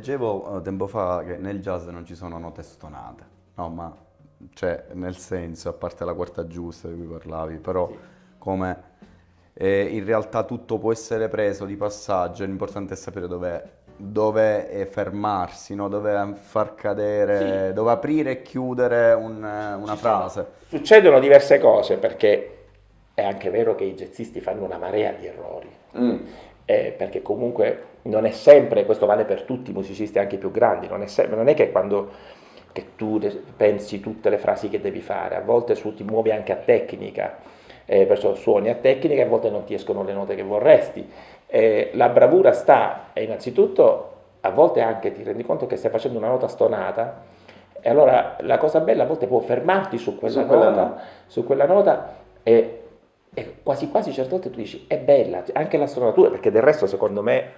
leggevo tempo fa che nel jazz non ci sono note stonate, no, ma cioè nel senso, a parte la quarta giusta di cui parlavi, però Sì. come in realtà tutto può essere preso di passaggio, l'importante è sapere dove fermarsi, no? Dove far Sì, cadere, dove aprire e chiudere una ci sono, frase. succedono diverse cose perché è anche vero che i jazzisti fanno una marea di errori, perché comunque non è sempre, questo vale per tutti i musicisti anche i più grandi, non è che quando che tu pensi tutte le frasi che devi fare, a volte ti muovi anche a tecnica, perciò suoni a tecnica e a volte non ti escono le note che vorresti. La bravura sta, innanzitutto, a volte anche ti rendi conto che stai facendo una nota stonata e allora la cosa bella a volte può fermarti Su quella no. su quella nota e quasi quasi certe volte tu dici è bella, anche la stonatura, perché del resto secondo me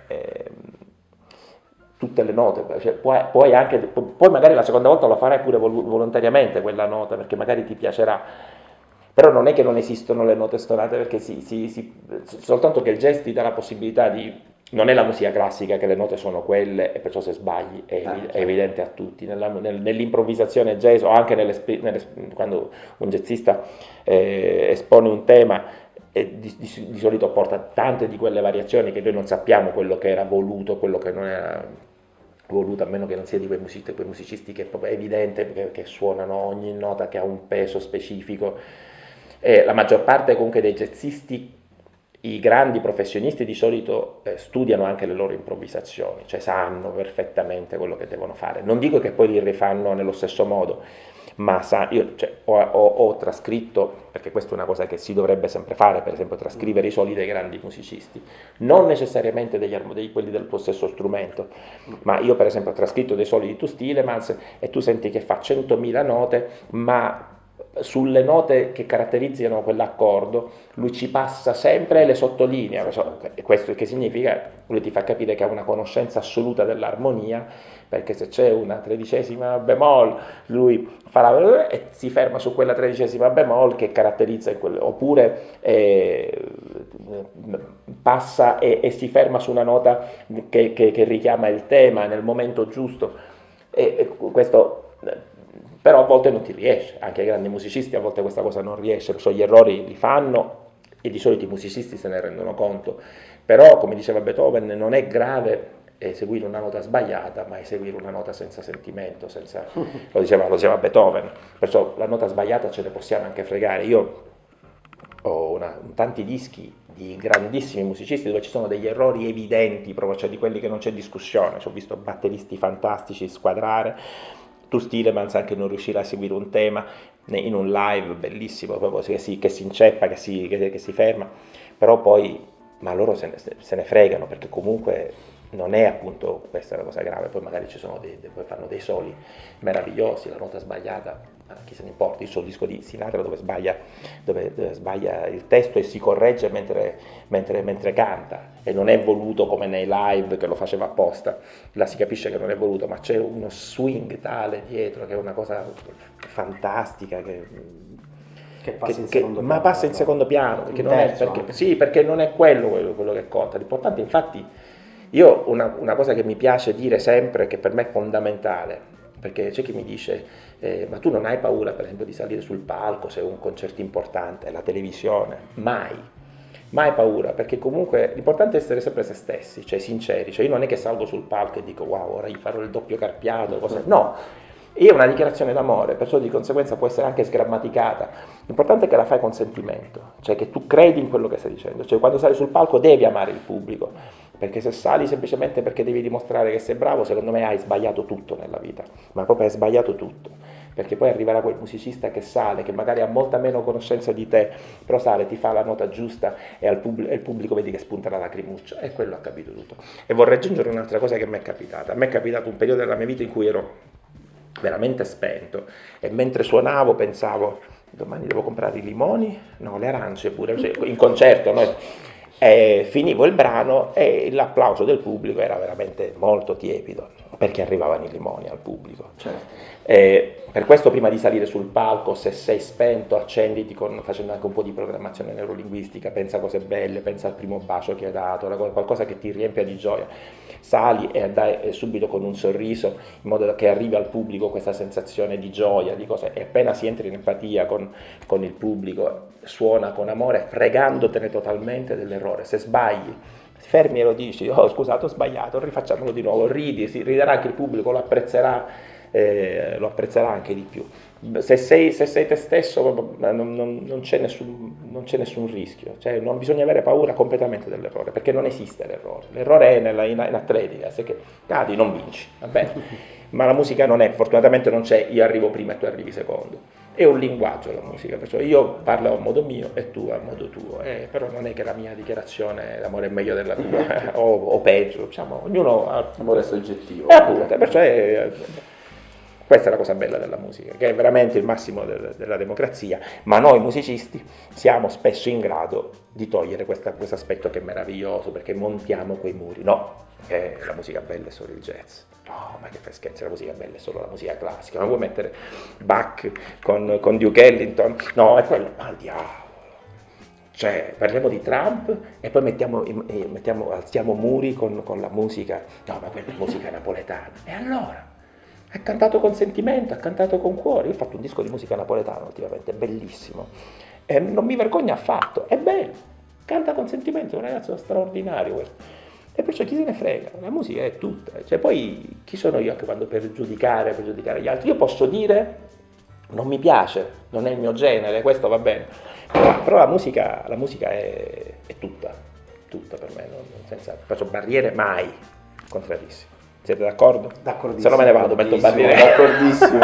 tutte le note, cioè, poi magari la seconda volta lo farai pure volontariamente quella nota perché magari ti piacerà, però non è che non esistono le note stonate perché soltanto che il jazz ti dà la possibilità di... Non è la musica classica che le note sono quelle e perciò se sbagli è evidente a tutti. Nell'improvvisazione jazz o anche quando un jazzista espone un tema di solito porta tante di quelle variazioni che noi non sappiamo quello che era voluto, quello che non era voluto, a meno che non sia di quei musicisti che è proprio evidente che suonano ogni nota che ha un peso specifico. La maggior parte comunque dei jazzisti, i grandi professionisti di solito studiano anche le loro improvvisazioni, cioè sanno perfettamente quello che devono fare. Non dico che poi li rifanno nello stesso modo, ma io cioè, ho trascritto, perché questa è una cosa che si dovrebbe sempre fare, per esempio trascrivere i soli dei grandi musicisti, non necessariamente quelli del tuo stesso strumento, ma io per esempio ho trascritto dei soli di Tu Stilemans e tu senti che fa 100.000 note, ma sulle note che caratterizzano quell'accordo lui ci passa sempre e le sottolinea. Questo che significa? Lui ti fa capire che ha una conoscenza assoluta dell'armonia, perché se c'è una tredicesima bemoll lui fa e si ferma su quella tredicesima bemoll che caratterizza oppure passa e si ferma su una nota che richiama il tema nel momento giusto, e questo però a volte non ti riesce, anche ai grandi musicisti a volte questa cosa non riesce, perciò gli errori li fanno e di solito i musicisti se ne rendono conto, però come diceva Beethoven non è grave eseguire una nota sbagliata, ma eseguire una nota senza sentimento, lo diceva Beethoven, perciò la nota sbagliata ce ne possiamo anche fregare. Io ho tanti dischi di grandissimi musicisti dove ci sono degli errori evidenti, proprio, cioè di quelli che non c'è discussione, ho visto batteristi fantastici squadrare, Tu Stilemans anche non riuscire a seguire un tema in un live bellissimo, proprio che si inceppa, che si ferma, però poi, ma loro se ne fregano perché comunque non è appunto questa la cosa grave, poi magari poi fanno dei soli meravigliosi, la nota sbagliata, chi se ne importa, il suo disco di Sinatra dove sbaglia il testo e si corregge mentre canta e non è voluto come nei live che lo faceva apposta, là si capisce che non è voluto, ma c'è uno swing tale dietro che è una cosa fantastica Che passa in secondo piano. ma passa in secondo piano perché non è quello che conta. L'importante infatti, io una cosa che mi piace dire sempre, che per me è fondamentale, perché c'è chi mi dice ma tu non hai paura per esempio di salire sul palco se è un concerto importante, la televisione? Mai paura, perché comunque l'importante è essere sempre se stessi, cioè sinceri, cioè io non è che salgo sul palco e dico wow, ora gli farò il doppio carpiato, no, è una dichiarazione d'amore, perciò di conseguenza può essere anche sgrammaticata, l'importante è che la fai con sentimento, cioè che tu credi in quello che stai dicendo, cioè quando sali sul palco devi amare il pubblico, perché se sali semplicemente perché devi dimostrare che sei bravo, secondo me hai sbagliato tutto nella vita, ma proprio hai sbagliato tutto, perché poi arriverà quel musicista che sale, che magari ha molta meno conoscenza di te, però sale, ti fa la nota giusta e il pubblico vedi che spunta la lacrimuccia, e quello ha capito tutto. E vorrei aggiungere un'altra cosa che mi è capitata, a me è capitato un periodo della mia vita in cui ero veramente spento e mentre suonavo pensavo domani devo comprare i limoni, no, le arance pure, cioè, in concerto, no? E finivo il brano e l'applauso del pubblico era veramente molto tiepido. perché arrivavano i limoni al pubblico. Certo. Per questo prima di salire sul palco, se sei spento, accenditi facendo anche un po' di programmazione neurolinguistica, pensa a cose belle, pensa al primo bacio che hai dato, qualcosa che ti riempia di gioia. Sali e dai subito con un sorriso, in modo che arrivi al pubblico questa sensazione di gioia, di cose, e appena si entra in empatia con il pubblico, suona con amore, fregandotene totalmente dell'errore. Se sbagli, fermi e lo dici, oh scusate ho sbagliato, rifacciamolo di nuovo, ridi, si riderà anche il pubblico, lo apprezzerà anche di più. Se sei te stesso non c'è nessun rischio, cioè non bisogna avere paura completamente dell'errore, perché non esiste l'errore è in atletica, se che cadi non vinci, va bene? Ma la musica non è, fortunatamente non c'è io arrivo prima e tu arrivi secondo. È un linguaggio la musica, perciò io parlo a modo mio e tu a modo tuo, però non è che la mia dichiarazione l'amore è meglio della tua o peggio, diciamo, ognuno ha... L'amore è soggettivo. Appunto, perciò questa è la cosa bella della musica, che è veramente il massimo della democrazia, ma noi musicisti siamo spesso in grado di togliere questo aspetto che è meraviglioso, perché montiamo quei muri. No, la musica bella è solo il jazz. No, ma che fai scherzi, la musica bella è solo la musica classica. Ma vuoi mettere Bach con Duke Ellington? No, è quello, ma al diavolo. Cioè, parliamo di Trump e poi alziamo muri con la musica. No, ma quella è musica napoletana. E allora? Ha cantato con sentimento, ha cantato con cuore. Io ho fatto un disco di musica napoletana ultimamente, bellissimo. E non mi vergogno affatto, è bello. Canta con sentimento, è un ragazzo straordinario questo. E perciò chi se ne frega, la musica è tutta. Cioè, poi chi sono io anche quando per giudicare gli altri? Io posso dire, non mi piace, non è il mio genere, questo va bene. Però la musica è tutta per me, senza faccio barriere mai, contrarissimo. Siete d'accordo? D'accordissimo. Se no me ne vado, metto barriere. D'accordissimo.